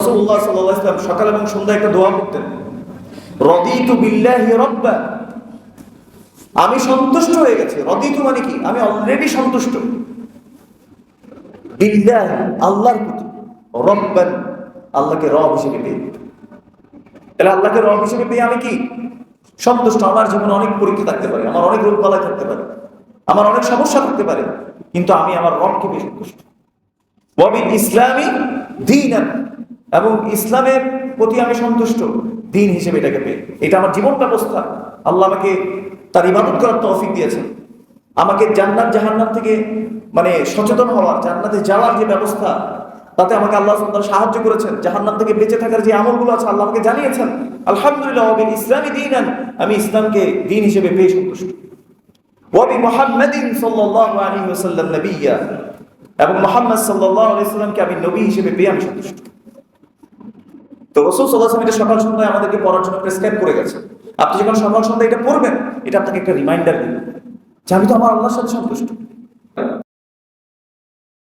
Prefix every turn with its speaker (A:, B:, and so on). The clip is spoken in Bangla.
A: রাসূলুল্লাহ সাল্লাল্লাহু আলাইহি ওয়াসাল্লাম সকাল এবং সন্ধ্যায় একটা দোয়া করতেন, রাদিতু বিল্লাহি রাব্বা। আমি সন্তুষ্ট হয়ে গেছি। রাদিতু মানে কি? আমি অলরেডি সন্তুষ্ট। বিল্লাহ, আল্লাহর প্রতি, রাব্বান, আল্লাহকে রব হিসেবে পেয়ে। তাহলে আল্লাহকে রব হিসেবে পেয়ে আমি কি সন্তুষ্ট। আমার জীবনে অনেক পরীক্ষা থাকতে পারে, আমার অনেক রোগ বালাই থাকতে পারে, আমার অনেক সমস্যা থাকতে পারে, কিন্তু আমি আমার রবকে পেয়ে সন্তুষ্ট। ওয়াবিল ইসলামি দীনান, এবং ইসলামের প্রতি আমি সন্তুষ্ট দিন হিসেবে এটাকে পেয়ে। এটা আমার জীবন ব্যবস্থা। আল্লাহ আমাকে তার ইবাদত করার তৌফিক দিয়েছেন, আমাকে জান্নাত জাহান্নাম থেকে মানে সচেতন হওয়ার, জান্নাতে যাওয়ার যে ব্যবস্থা, তাতে আমাকে আল্লাহ সুবহানাহু ওয়া তাআলা সাহায্য করেছেন। জাহান্নাম থেকে বেঁচে থাকার যে আমলগুলো আছে আল্লাহ আমাকে জানিয়েছেন। আলহামদুলিল্লাহ, ওয়াবিল ইসলামি দীনান, আমি ইসলামকে দিন হিসেবে পেয়ে সন্তুষ্ট। ওয়াবি মুহাম্মাদিন সাল্লাল্লাহু আলাইহি ওয়াসাল্লাম নবিয়্যা, এবং মুহাম্মদ সাল্লাল্লাহু আলাইহি ওয়াসাল্লামকে আমি নবী হিসেবে পেয়ে আমি সন্তুষ্ট। তো রাসূল সাল্লাল্লাহু আলাইহি ওয়াসাল্লাম এটা সকাল সন্ধ্যায় আমাদেরকে পড়ার জন্য প্রেসক্রাইব করে গেছে। আপনি যখন সকাল সন্ধ্যায় এটা পড়বেন, এটা আপনাকে একটা রিমাইন্ডার দিবে যে আমি তো আমার আল্লাহর সাথে সন্তুষ্ট।